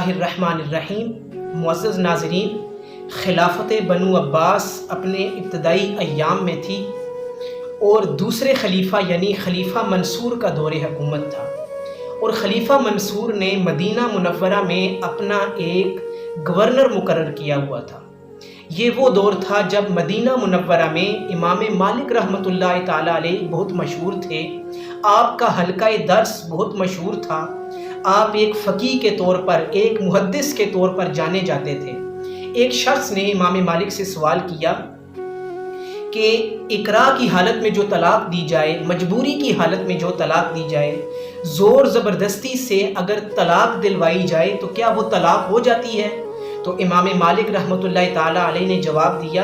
बिस्मिल्लाहिर्रहमानिर्रहीम। मुअज़्ज़ज़ नाज़रीन, खिलाफत बनु अब्बास अपने इब्तदाई अय्याम में थी और दूसरे खलीफा यानी खलीफा मंसूर का दौरे हुकूमत था और खलीफा मंसूर ने मदीना मुनव्वरा में अपना एक गवर्नर मुकर्रर किया हुआ था। ये वो दौर था जब मदीना मुनव्वरा में इमाम मालिक रहमतुल्लाह ताला अलैह बहुत मशहूर थे। आपका हल्का दर्स बहुत मशहूर था। आप एक फ़कीह के तौर पर, एक मुहद्दिस के तौर पर जाने जाते थे। एक शख्स ने इमाम मालिक से सवाल किया कि इकरा की हालत में जो तलाक दी जाए, मजबूरी की हालत में जो तलाक दी जाए, ज़ोर ज़बरदस्ती से अगर तलाक दिलवाई जाए तो क्या वो तलाक हो जाती है? तो इमाम मालिक रहमतुल्लाह ताला अलैह ने जवाब दिया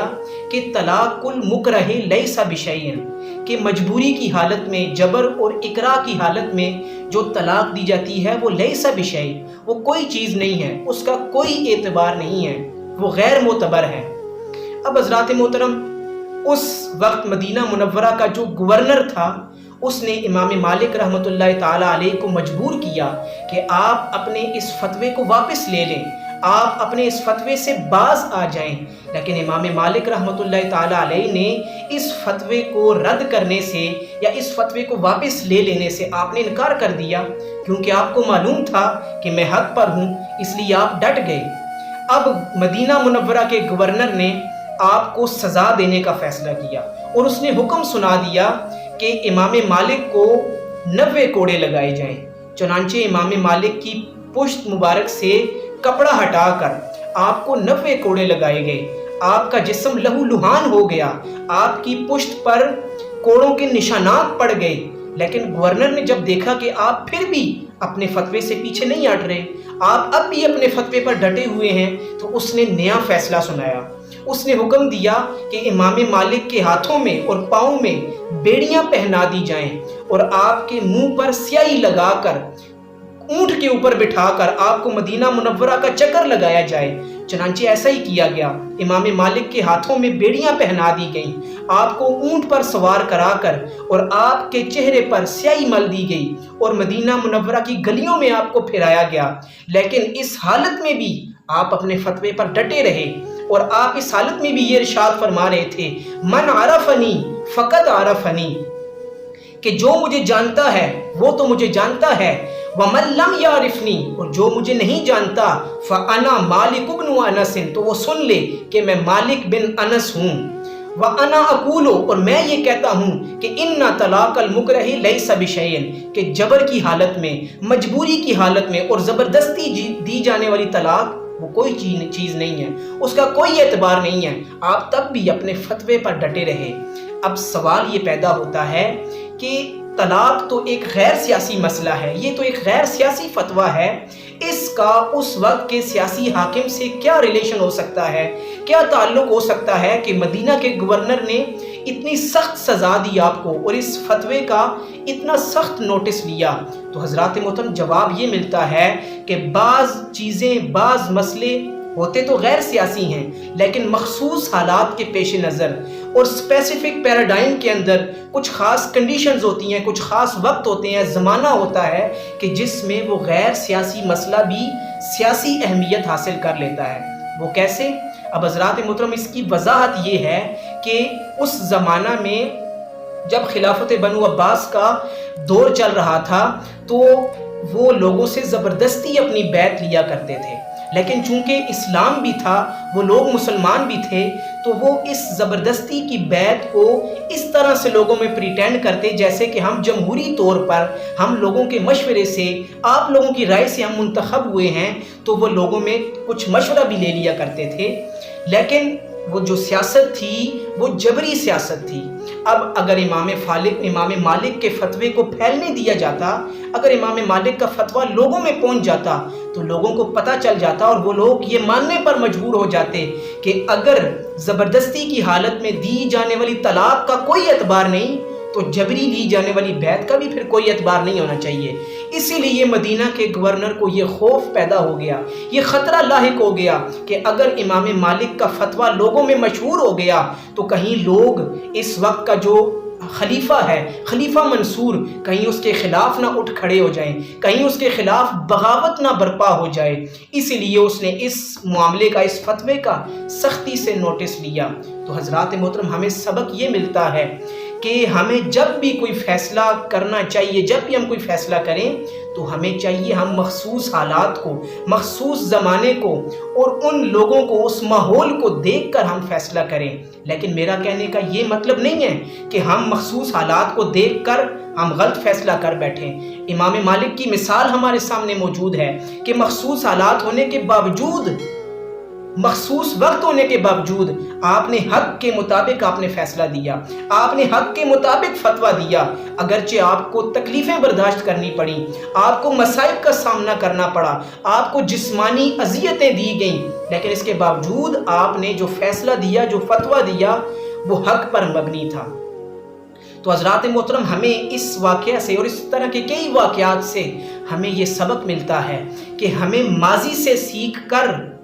कि तलाकुल मुकरह लैसा बिशैइन, कि मजबूरी की हालत में, जबर और इकरा की हालत में जो तलाक दी जाती है वो लैसा बिशै, वो कोई चीज़ नहीं है, उसका कोई एतबार नहीं है, वो गैर मोतबर है। अब हज़रात मोहतरम, उस वक्त मदीना मुनव्वरा का जो गवर्नर था उसने इमाम मालिक रहमतुल्लाह ताला अलैह को मजबूर किया कि आप अपने इस फतवे को वापस ले लें, आप अपने इस फतवे से बाज आ जाएं। लेकिन इमाम मालिक रहमतुल्लाह ताला अलैह ने इस फतवे को रद्द करने से या इस फतवे को वापस ले लेने से आपने इनकार कर दिया, क्योंकि आपको मालूम था कि मैं हक पर हूँ, इसलिए आप डट गए। अब मदीना मुनव्वरा के गवर्नर ने आपको सज़ा देने का फ़ैसला किया और उसने हुक्म सुना दिया कि इमाम मालिक को 90 कोड़े लगाए जाएं। चुनांचे इमाम मालिक की पुश्त मुबारक से कपड़ा हटाकर आपको 90 कोड़े लगाए गए। आपका जिस्म लहू लुहान हो गया, आपकी पुश्त पर कोड़ों के निशानात पड़ गए। लेकिन गवर्नर ने जब देखा कि आप फिर भी अपने फतवे से पीछे नहीं हट रहे, आप अब भी अपने फतवे पर डटे हुए हैं, तो उसने नया फैसला सुनाया। उसने हुक्म दिया कि इमाम मालिक के हाथों में और पाँव में बेड़ियां पहना दी जाएं और आपके मुंह पर स्याही लगाकर ऊंट के ऊपर बिठाकर आपको मदीना मुनव्वरा का चक्कर लगाया जाए। चनांचे ऐसा ही किया गया। इमाम मालिक के हाथों में बेड़ियां पहना दी गईं, आपको ऊंट पर सवार कराकर और आपके चेहरे पर स्याही मल दी गई और मदीना मुनव्वरा की गलियों में आपको फिराया गया। लेकिन इस हालत में भी आप अपने फतवे पर डटे रहे और आप इस हालत में भी ये इरशाद फरमा रहे थे, मन आरफनी फ़क़द आरफनी, कि जो मुझे जानता है वो तो मुझे जानता है, वमन लम यारिफनी, और जो मुझे नहीं जानता, फ़अना मालिक इब्न अनस, तो वो सुन ले कि मैं मालिक बिन अनस हूँ। व अना अकूलो, और मैं ये कहता हूँ कि इन्ना तलाक़ल मुकरह लैसा बिशैइन, कि जबर की हालत में, मजबूरी की हालत में और ज़बरदस्ती दी जाने वाली तलाक वो कोई चीज़ नहीं है, उसका कोई एतबार नहीं है। आप तब भी अपने फतवे पर डटे रहे। अब सवाल ये पैदा होता है कि तलाक तो एक गैर सियासी मसला है, ये तो एक गैर सियासी फतवा है, इसका उस वक्त के सियासी हाकिम से क्या रिलेशन हो सकता है, क्या ताल्लुक़ हो सकता है कि मदीना के गवर्नर ने इतनी सख्त सज़ा दी आपको और इस फतवे का इतना सख्त नोटिस लिया? तो हज़रात मोहतरम, जवाब ये मिलता है कि बाज़ चीज़ें, बाज़ मसले होते तो गैर सियासी हैं, लेकिन मखसूस हालात के पेश नज़र और स्पेसिफिक पैराडाइम के अंदर कुछ ख़ास कंडीशंस होती हैं, कुछ ख़ास वक्त होते हैं, ज़माना होता है कि जिसमें वो गैर सियासी मसला भी सियासी अहमियत हासिल कर लेता है। वो कैसे? अब हज़रात मोहतरम, इसकी वजाहत ये है कि उस ज़माना में जब खिलाफत बनु अब्बास का दौर चल रहा था तो वो लोगों से ज़बरदस्ती अपनी बैत लिया करते थे, लेकिन चूंकि इस्लाम भी था, वो लोग मुसलमान भी थे, तो वो इस ज़बरदस्ती की बैत को इस तरह से लोगों में प्रिटेंड करते जैसे कि हम जमहूरी तौर पर, हम लोगों के मशवरे से, आप लोगों की राय से हम मुंतखब हुए हैं, तो वो लोगों में कुछ मशवरा भी ले लिया करते थे। लेकिन वो जो सियासत थी वो जबरी सियासत थी। अब अगर इमाम मालिक के फतवे को फैलने दिया जाता, अगर इमाम मालिक का फतवा लोगों में पहुंच जाता, तो लोगों को पता चल जाता और वो लोग ये मानने पर मजबूर हो जाते कि अगर ज़बरदस्ती की हालत में दी जाने वाली तलाक का कोई एतबार नहीं, तो जबरी ली जाने वाली बैत का भी फिर कोई एतबार नहीं होना चाहिए। इसीलिए मदीना के गवर्नर को ये खौफ पैदा हो गया, ये ख़तरा लाहिक हो गया कि अगर इमाम मालिक का फतवा लोगों में मशहूर हो गया तो कहीं लोग इस वक्त का जो خلیفہ ہے، خلیفہ منصور، کہیں اس کے خلاف نہ اٹھ کھڑے ہو جائیں، کہیں اس کے خلاف بغاوت نہ برپا ہو جائے، اسی لیے اس نے اس معاملے کا، اس فتوے کا سختی سے نوٹس لیا۔ تو حضرات محترم، ہمیں سبق یہ ملتا ہے کہ ہمیں جب بھی کوئی فیصلہ کرنا چاہیے، جب بھی ہم کوئی فیصلہ کریں تو ہمیں چاہیے ہم مخصوص حالات کو، مخصوص زمانے کو اور ان لوگوں کو، اس ماحول کو دیکھ کر ہم فیصلہ کریں۔ لیکن میرا کہنے کا یہ مطلب نہیں ہے کہ ہم مخصوص حالات کو دیکھ کر ہم غلط فیصلہ کر بیٹھیں۔ امام مالک کی مثال ہمارے سامنے موجود ہے کہ مخصوص حالات ہونے کے باوجود، مخصوص وقت ہونے کے باوجود آپ نے حق کے مطابق آپ نے فیصلہ دیا، آپ نے حق کے مطابق فتویٰ دیا، اگرچہ آپ کو تکلیفیں برداشت کرنی پڑیں، آپ کو مصائب کا سامنا کرنا پڑا، آپ کو جسمانی اذیتیں دی گئیں، لیکن اس کے باوجود آپ نے جو فیصلہ دیا، جو فتویٰ دیا، وہ حق پر مبنی تھا۔ تو حضرات محترم، ہمیں اس واقعہ سے اور اس طرح کے کئی واقعات سے ہمیں یہ سبق ملتا ہے کہ ہمیں ماضی سے سیکھ کر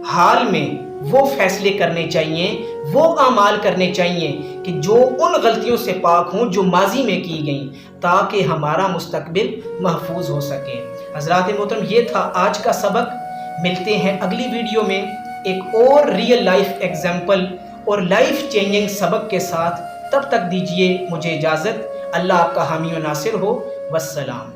حال میں وہ فیصلے کرنے چاہیے، وہ اعمال کرنے چاہیے کہ جو ان غلطیوں سے پاک ہوں جو ماضی میں کی گئیں، تاکہ ہمارا مستقبل محفوظ ہو سکے۔ حضرات محترم، یہ تھا آج کا سبق۔ ملتے ہیں اگلی ویڈیو میں ایک اور ریئل لائف ایگزامپل اور لائف چینجنگ سبق کے ساتھ۔ تب تک دیجیے مجھے اجازت۔ اللہ آپ کا حامی و ناصر ہو۔ والسلام۔